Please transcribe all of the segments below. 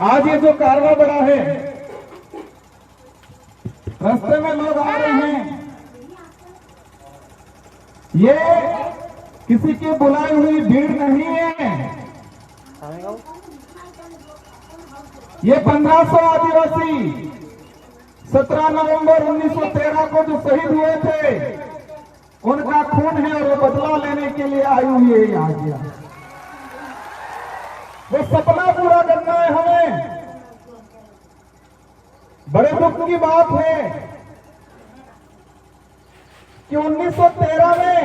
आज ये जो कारवा बड़ा है, रास्ते में लोग आ रहे हैं, ये किसी की बुलाई हुई भीड़ नहीं है। ये 1500 आदिवासी 17 नवंबर 1913 को जो शहीद हुए थे, उनका खून है और वो बदला लेने के लिए आई हुई है यहाँ गया। वो सपना पूरा करना है हमें। बड़े दुख की बात है कि 1913 में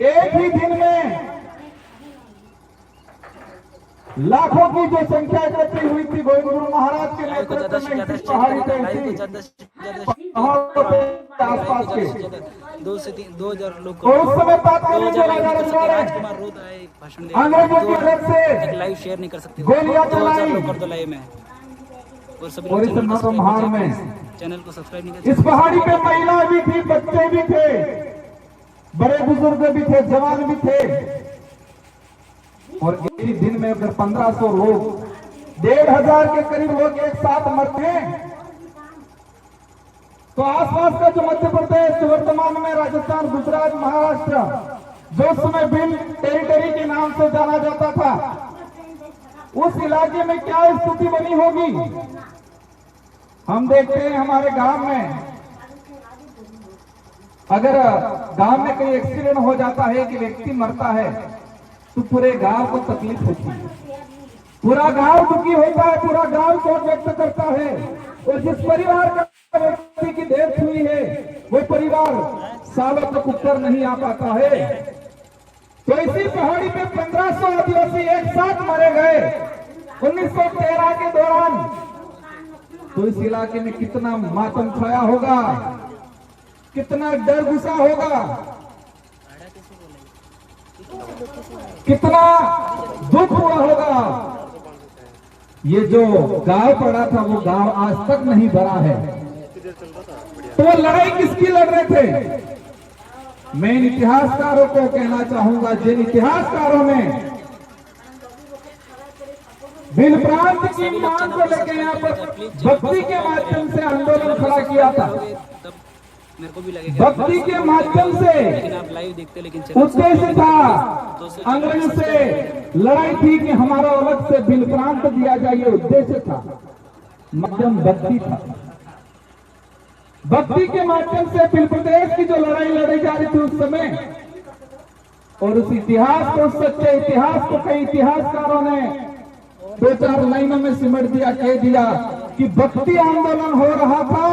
एक ही दिन में लाखों की जो संख्या इकट्ठी हुई थी गोविंद गुरु महाराज के नेतृत्व में इस पहाड़ी पे आसपास के 2 से 3 लोग और उस समय तात्कालीन जो राजा राजकुमार रोड आए भाषण दे अंग्रेजों की तरफ से लाइव शेयर नहीं कर सकते, गोलियां चलाई लोग कर दो लाइव में। और सभी और इस नरसंहार में चैनल को सब्सक्राइब नहीं कर इस पहाड़ी पे महिला भी थी, बच्चे भी थे, बड़े बुजुर्ग भी थे, जवान भी थे। और एक ही दिन में अगर 1500 लोग 1500 के करीब लोग एक साथ मरते हैं, तो आसपास का जो मध्य प्रदेश, वर्तमान में राजस्थान, गुजरात, महाराष्ट्र, जो उस समय बिल टेरिटरी के नाम से जाना जाता था, उस इलाके में क्या स्थिति बनी होगी। हम देखते हैं हमारे गांव में, अगर गांव में कोई एक्सीडेंट हो जाता है कि व्यक्ति मरता है, तो पूरे गांव को तकलीफ होती है, पूरा गांव दुखी होता है, पूरा गांव शोक व्यक्त करता है। और जिस परिवार का व्यक्ति की डेथ हुई है, वो परिवार सालों तक ऊपर नहीं आ पाता है। तो इसी पहाड़ी पे 1500 आदिवासी एक साथ मारे गए 1913 के दौरान। तो इस इलाके में कितना मातम छाया होगा, कितना डर घुसा होगा, कितना दुख हुआ होगा। ये जो गांव पड़ा था, वो गांव आज तक नहीं भरा है। तो वो लड़ाई किसकी लड़ रहे थे? मैं इन इतिहासकारों को कहना चाहूंगा, जिन इतिहासकारों ने बिल प्रांत की मांग को लेकर यहाँ पर भक्ति के माध्यम से आंदोलन खड़ा किया था। मेरे को भी लगेगा भक्ति के माध्यम से लेकिन आप लाइव देखते, लेकिन उद्देश्य था, अंग्रेज से लड़ाई थी कि हमारा अलग से बिल प्रांत दिया जाए, ये उद्देश्य था। माध्यम भक्ति था। भक्ति के माध्यम से बिल प्रदेश की जो लड़ाई लड़ी जा रही थी उस समय, और उस इतिहास को, उस सच्चे इतिहास को कई इतिहासकारों ने 2-4 लाइनों में सिमट दिया, कह दिया कि भक्ति आंदोलन हो रहा था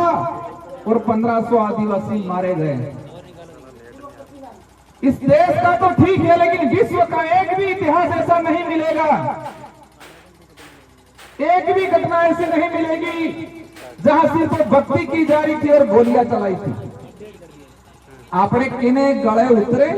और 1500 आदिवासी मारे गए। इस देश का तो ठीक है, लेकिन विश्व का एक भी इतिहास ऐसा नहीं मिलेगा, एक भी घटना ऐसी नहीं मिलेगी जहां सिर्फ भक्ति की जा रही थी और गोलियां चलाई थी। आपने किने गले उतरे,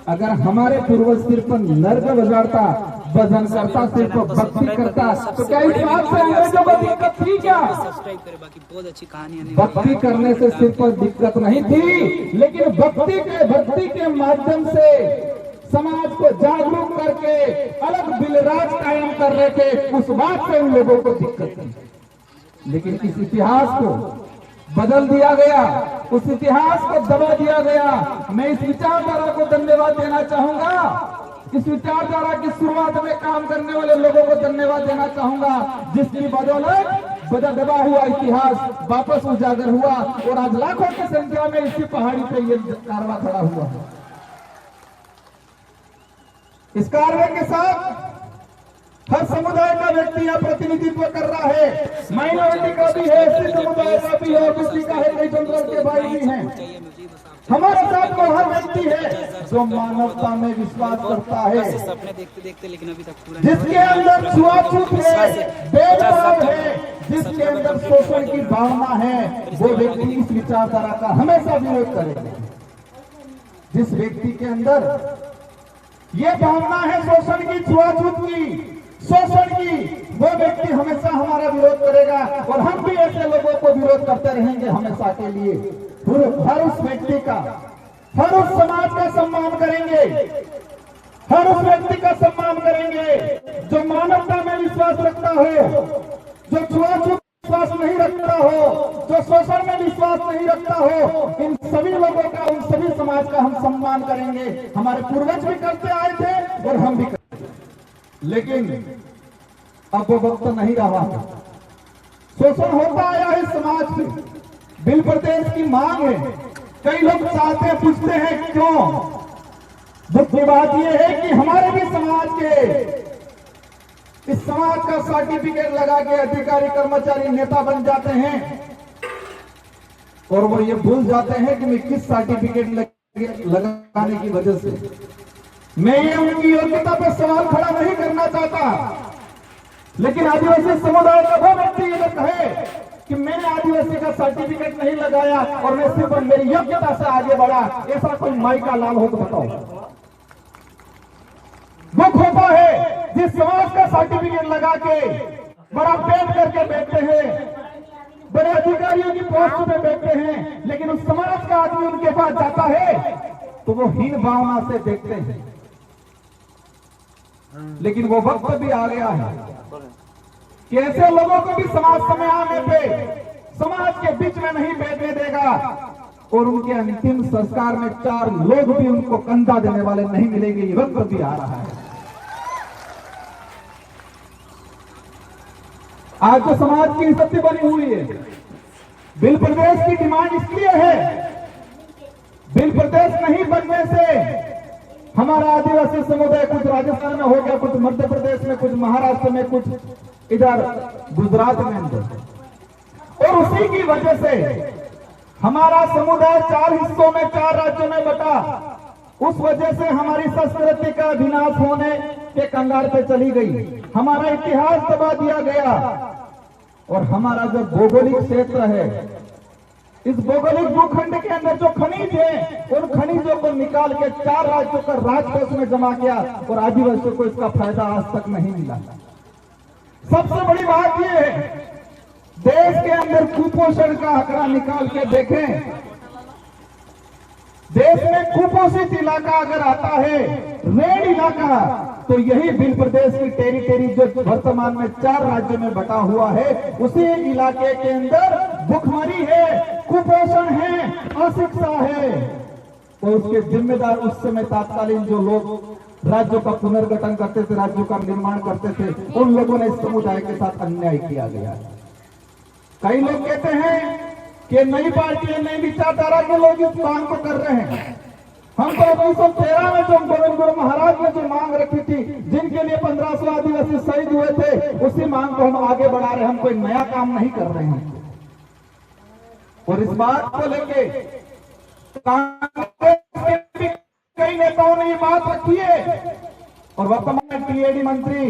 अगर हमारे पूर्वज सिर्फ नर्ग बजाता, भजन करता, सिर्फ भक्ति करता, तो क्या इस बात से अंग्रेजों को दिक्कत थी क्या? सब्सक्राइब करें, बाकी बहुत अच्छी कहानी। भक्ति करने से सिर्फ दिक्कत नहीं थी, लेकिन भक्ति के माध्यम से समाज को जागरूक करके अलग बिलराज कायम कर रहे थे, उस बात से उन लोगों को दिक्कत थी। लेकिन इस इतिहास को बदल दिया गया, उस इतिहास को दबा दिया गया। मैं इस विचारधारा को धन्यवाद देना चाहूंगा, इस विचारधारा की शुरुआत में काम करने वाले लोगों को धन्यवाद देना चाहूंगा, जिसकी बदौलत दबा हुआ इतिहास वापस उजागर हुआ और आज लाखों की संख्या में इसी पहाड़ी पे ये कारवा खड़ा हुआ है। इस कारवे के साथ हर समुदाय का व्यक्ति यहाँ प्रतिनिधित्व कर रहा है, माइनॉरिटी का भी है, एससी समुदाय का भी है, ओबीसी का है, कई जनरल के भाई भी हैं। हमारे साथ वो हर व्यक्ति है जो मानवता में विश्वास करता है, सपने देखते देखते लेकिन अभी तक पूरा जिसके अंदर छुआछूत है, भेदभाव है, जिसके अंदर शोषण की भावना है, वो व्यक्ति इस विचारधारा का हमेशा विरोध करेगा। जिस व्यक्ति के अंदर ये भावना है शोषण की, छुआछूत की, शोषण की, वो व्यक्ति हमेशा हमारा विरोध करेगा और हम भी ऐसे लोगों को विरोध करते रहेंगे हमेशा के लिए। हर उस व्यक्ति का, हर उस समाज का सम्मान करेंगे, हर उस व्यक्ति का सम्मान काम करेंगे, जो मानवता में विश्वास रखता हो, जो छुआछूत विश्वास नहीं रखता हो, जो शोषण में विश्वास नहीं रखता हो, इन सभी लोगों का, उन सभी समाज का हम सम्मान करेंगे। हमारे पूर्वज भी करते आए थे और हम भी करते, लेकिन अब वो वक्त नहीं रहा। शोषण होता आया है समाज में, बिल प्रदेश की मांग है, कई लोग चाहते हैं, पूछते हैं क्यों। दुख की बात यह है कि हमारे भी समाज के, इस समाज का सर्टिफिकेट लगा के अधिकारी कर्मचारी नेता बन जाते हैं और वो ये भूल जाते हैं कि मैं किस सर्टिफिकेट लगाने की वजह से। मैं ये उनकी योग्यता पर सवाल खड़ा नहीं करना चाहता, लेकिन आदिवासी समुदाय का वो व्यक्ति ये कहे कि मैंने आदिवासी का सर्टिफिकेट नहीं लगाया और मैं सिर्फ मेरी योग्यता से आगे बढ़ा, ऐसा कोई माई का लाल हो तो बताओ। दुख होता है जिस समाज का सर्टिफिकेट लगा के बड़ा पेट करके बैठते हैं, बड़े अधिकारियों की पोस्ट पे बैठते हैं, लेकिन उस समाज का आदमी उनके पास जाता है तो वो हीन भावना से देखते हैं। लेकिन वो वक्त भी आ गया है कि ऐसे लोगों को भी समाज समय आने पे समाज के बीच में नहीं बैठने देगा और उनके अंतिम संस्कार में 4 लोग भी उनको कंधा देने वाले नहीं मिलेंगे। ये वक्त भी आ रहा है। आज तो समाज की स्थिति बनी हुई है, बिल प्रदेश की डिमांड इसलिए है, बिल प्रदेश नहीं बनने से हमारा आदिवासी समुदाय कुछ राजस्थान में हो गया, कुछ मध्य प्रदेश में, कुछ महाराष्ट्र में, कुछ इधर गुजरात में, और उसी की वजह से हमारा समुदाय 4 हिस्सों में, 4 राज्यों में बटा। उस वजह से हमारी संस्कृति का विनाश होने के कंगाल पे चली गई, हमारा इतिहास दबा दिया गया और हमारा जो भौगोलिक क्षेत्र है, इस भौगोलिक भूखंड के अंदर जो खनिज है, उन खनिजों को निकाल के 4 राज्यों का राजकोष में जमा किया और आदिवासियों को इसका फायदा आज तक नहीं मिला। सबसे बड़ी बात यह है, देश के अंदर कुपोषण का आंकड़ा निकाल के देखें, देश में कुपोषित इलाका अगर आता है, रेड इलाका, तो यही बिल प्रदेश की टेरिटरी जो वर्तमान में 4 राज्यों में बटा हुआ है, उसी इलाके के अंदर भुखमरी है, कुपोषण है, अशिक्षा है। तो उसके जिम्मेदार उस समय तत्कालीन जो लोग राज्यों का पुनर्गठन करते थे, राज्यों का निर्माण करते थे, उन लोगों ने इस समुदाय के साथ अन्याय किया गया। कई लोग कहते हैं कि नई पार्टी, नई विचारधारा के लोग इस मांग को कर रहे हैं। हम तो 1913 में जो गोविंद गुरु महाराज ने जो मांग रखी थी, जिनके लिए 1500 आदिवासी शहीद हुए थे, उसी मांग को हम आगे बढ़ा रहे हैं। हम कोई नया काम नहीं कर रहे हैं। और इस बात को लेके कांग्रेस के कई नेताओं ने ये बात रखी है और वर्तमान टीएडी मंत्री,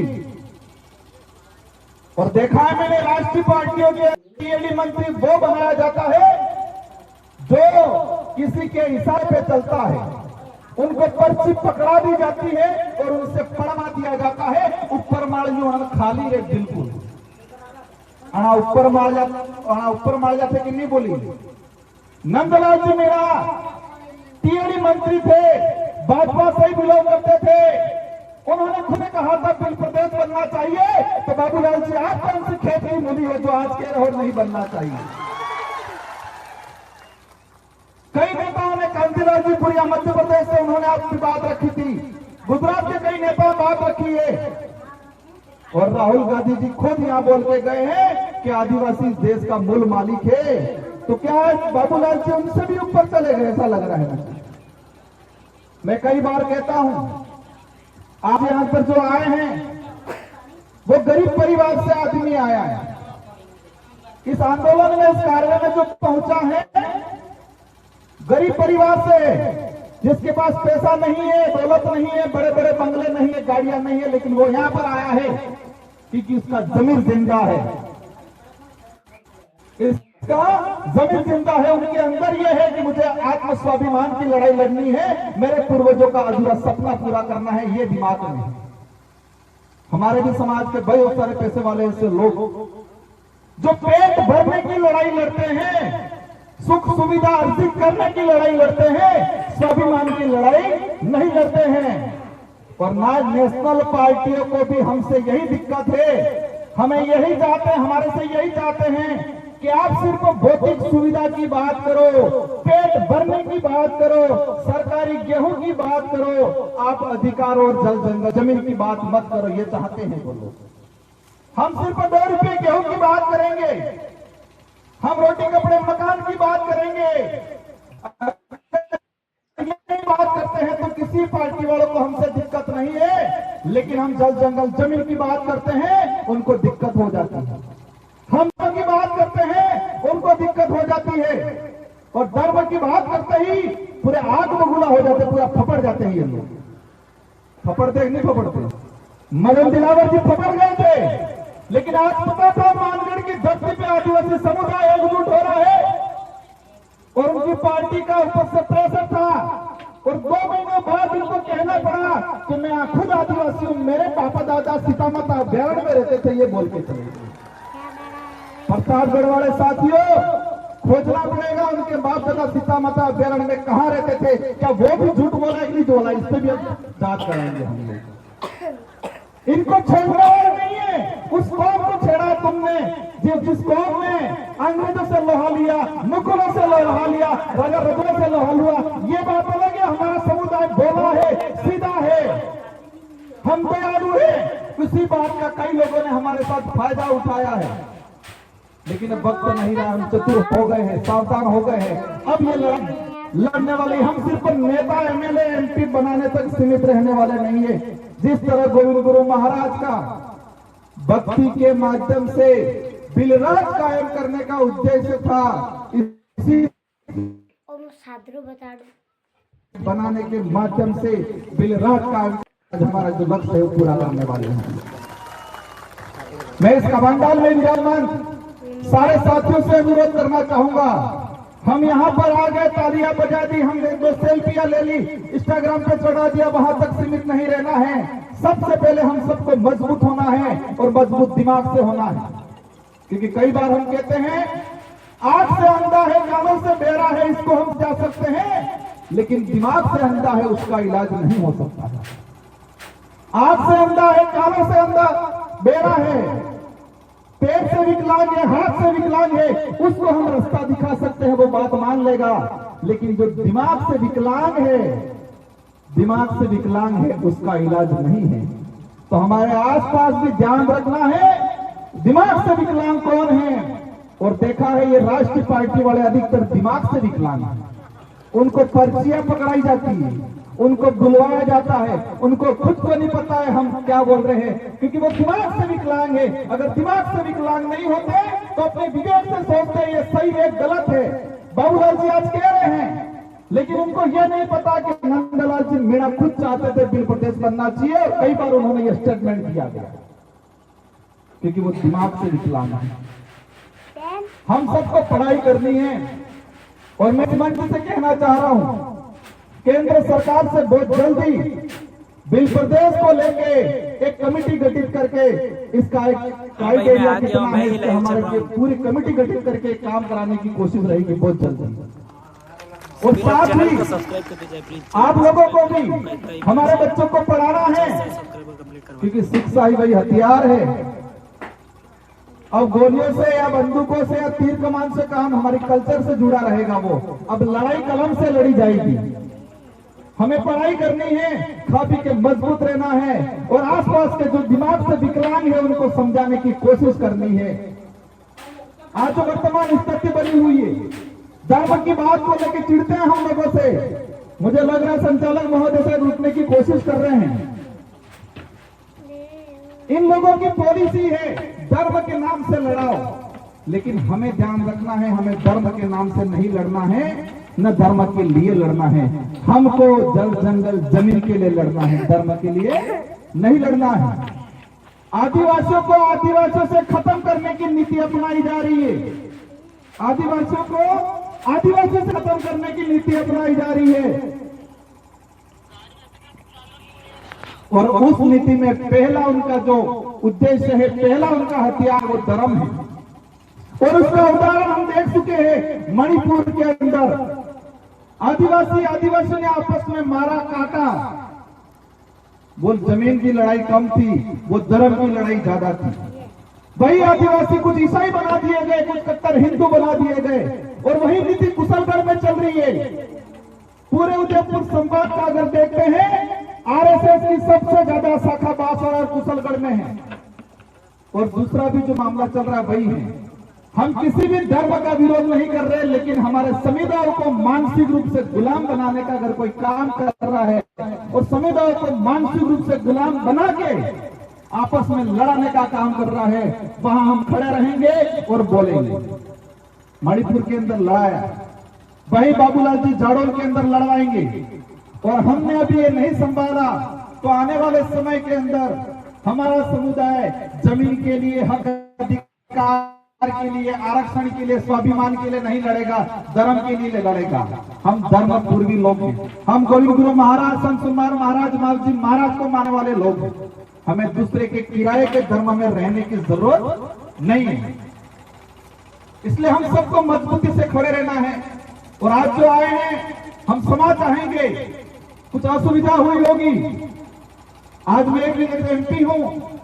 और देखा है मैंने राष्ट्रीय पार्टियों के टीएडी मंत्री वो बनाया जाता है जो किसी के इशारे पे चलता है, उनको पर्ची पकड़ा दी जाती है और उनसे पढ़वा दिया जाता है। ऊपर मार खाली रे बिल्कुल ऊपर मार जाते कि नहीं बोली। नंदलाल जी मेरा टीएडी मंत्री थे, भाजपा से ही बिलोंग करते थे, उन्होंने खुद कहा था बिल प्रदेश बनना चाहिए, तो बाबूलाल जी आप कौन सी खेती मिली है जो आज कह रहे हो नहीं बनना चाहिए। कई नेताओं ने कांतिलाल जी पुरिया मध्य प्रदेश से उन्होंने आपकी बात रखी थी, गुजरात के कई नेता बात रखी है और राहुल गांधी जी खुद यहां बोल के गए हैं कि आदिवासी देश का मूल मालिक है। तो क्या बाबूलाल जी उनसे भी ऊपर चले गए? ऐसा लग रहा है मुझे। मैं कई बार कहता हूं, आप यहां पर जो आए हैं वो गरीब परिवार से आदमी आया है। इस आंदोलन में, इस कार्य में जो पहुंचा है गरीब परिवार से, जिसके पास पैसा नहीं है, दौलत नहीं है, बड़े बड़े बंगले नहीं है, गाड़ियां नहीं है, लेकिन वो यहां पर आया है क्योंकि उसका जमीन जिंदा है, इसका जमीन जिंदा है। उनके अंदर यह है कि मुझे आत्म स्वाभिमान की लड़ाई लड़नी है, मेरे पूर्वजों का अधूरा सपना पूरा करना है, ये दिमाग में है। हमारे भी समाज के बहुत सारे पैसे वाले ऐसे लोग जो पेट भरने की लड़ाई लड़ते हैं, सुख सुविधा अर्जित करने की लड़ाई लड़ते हैं, स्वाभिमान की लड़ाई नहीं लड़ते हैं। और नेशनल पार्टियों को भी हमसे यही दिक्कत है, हमें यही चाहते हैं, हमारे से यही चाहते हैं कि आप सिर्फ भौतिक सुविधा की बात करो, पेट भरने की बात करो, सरकारी गेहूं की बात करो, आप अधिकार और जल जंगल जमीन की बात मत करो, ये चाहते हैं वो लोग। हम सिर्फ 2 रुपए गेहूं की बात करेंगे, हम रोटी कपड़े मकान की बात करेंगे, ये बात करते हैं तो किसी पार्टी वालों को हमसे दिक्कत नहीं है, लेकिन हम जल जंगल जमीन की बात करते हैं उनको दिक्कत हो जाती है, हम की बात करते हैं उनको दिक्कत हो जाती है, और धर्म की बात करते ही पूरे आग बबूला हो जाते, पूरा फपड़ जाते हैं ये लोग। फपड़ते नहीं फपड़ते? मदन दिलावर जी फपड़ गए थे, लेकिन आज पता था मानगढ़ की धरती पे आदिवासी समुदाय एकजुट हो रहा है, और उनकी पार्टी का उपसत्र था, और 2 महीनों बाद उनको कहना पड़ा कि मैं खुद आदिवासी हूं, मेरे पापा दादा सीता माता अभ्यारण्य में रहते थे, ये बोल के चले। प्रतापगढ़ वाले साथियों, खोजना पड़ेगा उनके बाप दादा सीता माता अभ्यारण्य में कहां रहते थे, क्या वो भी झूठ बोला कि नहीं बोला, इस पर भी जांच कराएंगे हम लोग। इनको छोड़ना और नहीं है, उस कौम को छेड़ा तुमने जिस कौम ने अंग्रेजों से लोहा लिया, मुगलों से लोहा लिया, राजा रघुओं से लोहा लिया, ये बात अलग है। हमारा समुदाय भोला है, सीधा है, हम दयालु है, किसी बात का कई लोगों ने हमारे साथ फायदा उठाया है, लेकिन अब वक्त नहीं रहा, हम चतुर हो गए हैं, सावधान हो गए हैं। अब ये लड़ने वाले हम सिर्फ नेता एमएलए एमपी बनाने तक सीमित रहने वाले नहीं है। जिस तरह गोविंद गुरु महाराज का भक्ति के माध्यम से बिलराज कायम करने का उद्देश्य था, इसी बनाने के माध्यम से बिलराज कायम हमारा जो लक्ष्य है वो पूरा करने वाले हैं। मैं इस कमांडाल में विराजमान सारे साथियों से अनुरोध करना चाहूंगा, हम यहाँ पर आ गए, तालियां बजा दी, हम 1-2 सेल्फियां ले ली, इंस्टाग्राम पे चढ़ा दिया, वहां तक सीमित नहीं रहना है। सबसे पहले हम सबको मजबूत होना है और मजबूत दिमाग से होना है, क्योंकि कई बार हम कहते हैं आंख से अंधा है, कानों से बहरा है, इसको हम जा सकते हैं, लेकिन दिमाग से अंधा है, उसका इलाज नहीं हो सकता है। आंख से अंधा है, कानों से अंधा बहरा है, पेट से विकलांग है, हाथ से विकलांग है, उसको हम रास्ता दिखा सकते हैं, वो बात मान लेगा, लेकिन जो दिमाग से विकलांग है उसका इलाज नहीं है। तो हमारे आसपास भी ध्यान रखना है, दिमाग से विकलांग कौन है, और देखा है ये राष्ट्रीय पार्टी वाले अधिकतर दिमाग से विकलांग हैं, उनको पर्चियां पकड़ाई जाती है, उनको बुलवाया जाता है, उनको खुद को नहीं पता है हम क्या बोल रहे हैं, क्योंकि वो दिमाग से विकलांग है। अगर दिमाग से विकलांग नहीं होते तो अपने विवेक से सोचते हैं ये सही है गलत है। बाबूलाल जी आज कह रहे हैं, लेकिन उनको यह नहीं पता कि नंदलाल जी मीणा खुद चाहते थे बिल प्रदेश बनना चाहिए, और कई बार उन्होंने यह स्टेटमेंट दिया गया, क्योंकि वो दिमाग से विकलांग है। हम सबको पढ़ाई करनी है, और मैं मंच से कहना चाह रहा हूं, केंद्र सरकार से बहुत जल्दी बिल प्रदेश को लेके एक कमेटी गठित करके इसका एक क्राइटेरिया कितना है, इसके हमारे पूरी कमेटी गठित करके काम कराने की कोशिश रहेगी बहुत जल्दी। और साथ ही आप लोगों को भी हमारे बच्चों को पढ़ाना है, क्योंकि शिक्षा ही वही हथियार है। अब गोलियों से या बंदूकों से या तीर कमान से काम हमारी कल्चर से जुड़ा रहेगा, वो अब लड़ाई कलम से लड़ी जाएगी। हमें पढ़ाई करनी है, खा पी के मजबूत रहना है, और आसपास के जो दिमाग से विकलांग है उनको समझाने की कोशिश करनी है। आज जो वर्तमान स्थिति बनी हुई है, धर्म की बात को लेकर चिढ़ते हैं हम लोगों से, मुझे लग रहा है संचालक महोदय से रुकने की कोशिश कर रहे हैं। इन लोगों की पॉलिसी है धर्म के नाम से लड़ाओ, लेकिन हमें ध्यान रखना है, हमें धर्म के नाम से नहीं लड़ना है, न धर्म के लिए लड़ना है। हमको जल जंगल जमीन के लिए लड़ना है, धर्म के लिए नहीं लड़ना है। आदिवासियों को आदिवासियों से खत्म करने की नीति अपनाई जा रही है, आदिवासियों को आदिवासियों से खत्म करने की नीति अपनाई जा रही है, और उस नीति में पहला उनका जो उद्देश्य है, पहला उनका हथियार वो धर्म है। और उसका उदाहरण हम देख चुके हैं मणिपुर के अंदर। आदिवासियों ने आपस में मारा काटा, वो जमीन की लड़ाई कम थी, वो धर्म की लड़ाई ज्यादा थी। वही आदिवासी कुछ ईसाई बना दिए गए, कुछ कट्टर हिंदू बना दिए गए, और वही नीति कुशलगढ़ में चल रही है। पूरे उदयपुर संभाग का अगर देखते हैं, आरएसएस की सबसे ज्यादा शाखा बांसवाड़ा और कुशलगढ़ में है। और दूसरा भी जो मामला चल रहा है वही है। हम किसी भी धर्म का विरोध नहीं कर रहे, लेकिन हमारे समुदाय को मानसिक रूप से गुलाम बनाने का अगर कोई काम कर रहा है और समुदाय को मानसिक रूप से गुलाम बना के आपस में लड़ाने का काम कर रहा है, वहां हम खड़े रहेंगे और बोलेंगे। मणिपुर के अंदर लड़ाया, वही बाबूलाल जी जाड़ोल के अंदर लड़वाएंगे, और हमने अभी ये नहीं संभाला तो आने वाले समय के अंदर हमारा समुदाय जमीन के लिए, हक अधिकार के लिए, आरक्षण के लिए, स्वाभिमान के लिए नहीं लड़ेगा, धर्म के लिए लड़ेगा। हम धर्म पूर्वी लोग हैं, हम गोविंद गुरु महाराज, संत सुकुमार महाराज, मालजी महाराज को मानने वाले लोग हैं। हमें दूसरे के किराए के धर्म में रहने की जरूरत नहीं है। इसलिए हम सबको मजबूती से खड़े रहना है। और आज जो आए हैं, हम क्षमा चाहेंगे, कुछ असुविधा हुई होगी। आज मैं एक एमपी हूं,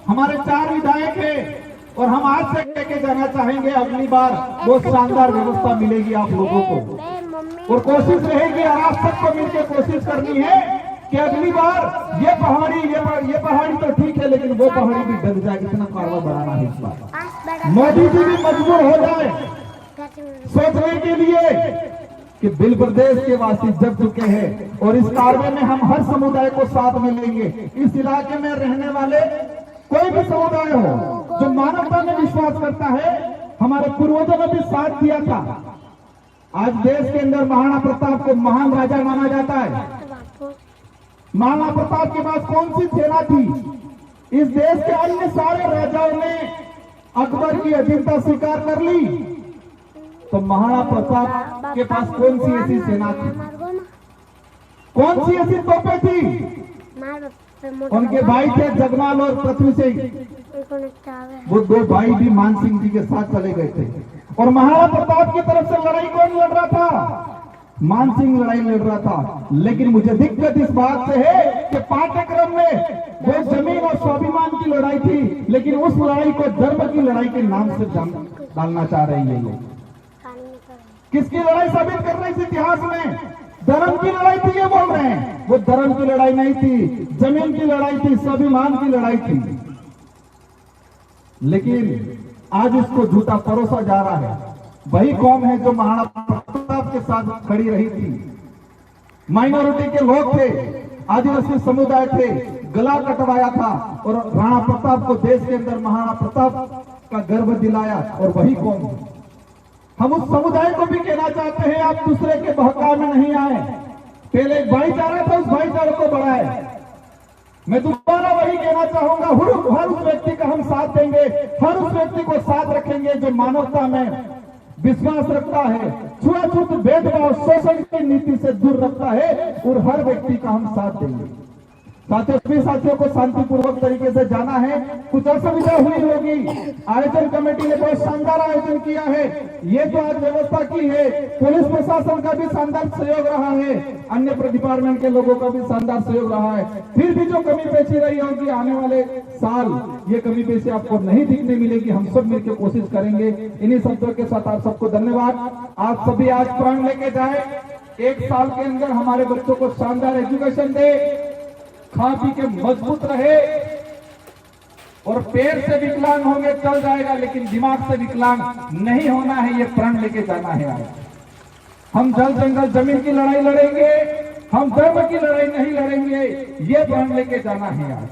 हमारे 4 विधायक हैं, और हम आज से लेके जाना चाहेंगे, अगली बार वो शानदार व्यवस्था मिलेगी आप लोगों को। और कोशिश रहेगी, और आप सबको मिलकर कोशिश करनी है कि अगली बार ये पहाड़ी तो ठीक है, लेकिन वो पहाड़ी भी डर जाए, इतना कारवा बढ़ाना है इस बार। मोदी जी भी मजबूर हो जाए सोचने के लिए कि बिल प्रदेश के वासी जग चुके हैं, और इस कार्य में हम हर समुदाय को साथ में लेंगे। इस इलाके में रहने वाले कोई भी समुदाय हो जो मानवता में विश्वास करता है, हमारे पूर्वजों ने भी साथ दिया था। आज देश के अंदर महाराणा प्रताप को महान राजा माना जाता है। महाराणा प्रताप के पास कौन सी सेना थी? इस देश के अन्य सारे राजाओं ने अकबर की अधीनता स्वीकार कर ली, तो महाराणा प्रताप के पास कौन सी ऐसी सेना थी, कौन सी ऐसी तोपें थी? उनके भाई थे जगमाल और पृथ्वी सिंह, वो 2 भाई भी मान सिंह जी के साथ चले गए थे। और महाराणा प्रताप की तरफ से लड़ाई कौन लड़ रहा था? मान सिंह लड़ाई लड़ रहा था। लेकिन मुझे दिक्कत इस बात से है कि पाठ्यक्रम में वो जमीन और स्वाभिमान की लड़ाई थी, लेकिन उस लड़ाई को धर्म की लड़ाई के नाम से डालना चाह रही है लोग। किसकी लड़ाई साबित कर रहे हैं इस इतिहास में? धर्म की लड़ाई थी, ये बोल रहे हैं। वो धर्म की लड़ाई नहीं थी, जमीन की लड़ाई थी, स्वाभिमान की लड़ाई थी। लेकिन आज इसको झूठा परोसा जा रहा है। वही कौम है जो महाराणा प्रताप के साथ खड़ी रही थी। माइनॉरिटी के लोग थे, आदिवासी समुदाय थे, गला कटवाया था, और राणा प्रताप को देश के अंदर महाराणा प्रताप का गर्व दिलाया, और वही कौम है। हम उस समुदाय को भी कहना चाहते हैं, आप दूसरे के बहकाव में नहीं आए। पहले एक भाईचारा था, उस भाईचारे को बढ़ाए। मैं दोबारा वही कहना चाहूंगा, हर उस व्यक्ति का हम साथ देंगे, हर उस व्यक्ति को साथ रखेंगे जो मानवता में विश्वास रखता है, छुआछूत, भेदभाव, शोषण की नीति से दूर रखता है, और हर व्यक्ति का हम साथ देंगे। साथियों को शांतिपूर्वक तरीके से जाना है। कुछ असुविधा हुई होगी, आयोजन कमेटी ने बहुत शानदार आयोजन किया है। ये जो आज व्यवस्था की है, पुलिस प्रशासन का भी शानदार सहयोग रहा है, अन्य डिपार्टमेंट के लोगों का भी शानदार सहयोग रहा है। फिर भी जो कमी पेशी रही होगी, आने वाले साल ये कमी पेशी आपको नहीं दिखने मिलेगी। हम सब मिलकर कोशिश करेंगे। इन्हीं शब्दों के साथ आप सबको धन्यवाद। आप सभी आज प्रण लेके जाए, 1 साल के अंदर हमारे बच्चों को शानदार एजुकेशन दे, खा पी के मजबूत रहे, और पैर से विकलांग होंगे चल जाएगा, लेकिन दिमाग से विकलांग नहीं होना है। ये प्रण लेके जाना है। आज हम जल जंगल जमीन की लड़ाई लड़ेंगे, हम धर्म की लड़ाई नहीं लड़ेंगे। ये प्रण लेके जाना है। आज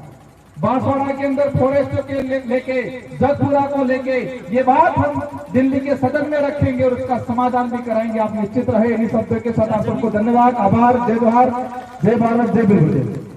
बांसवाड़ा के अंदर फॉरेस्ट के लेके, जगपुरा को लेके ये बात हम दिल्ली के सदन में रखेंगे और उसका समाधान भी कराएंगे। आप निश्चित रहे। इन्हीं शब्दों के साथ आप सबको धन्यवाद, आभार, जय जोहार, जय भारत, जय बिरजू।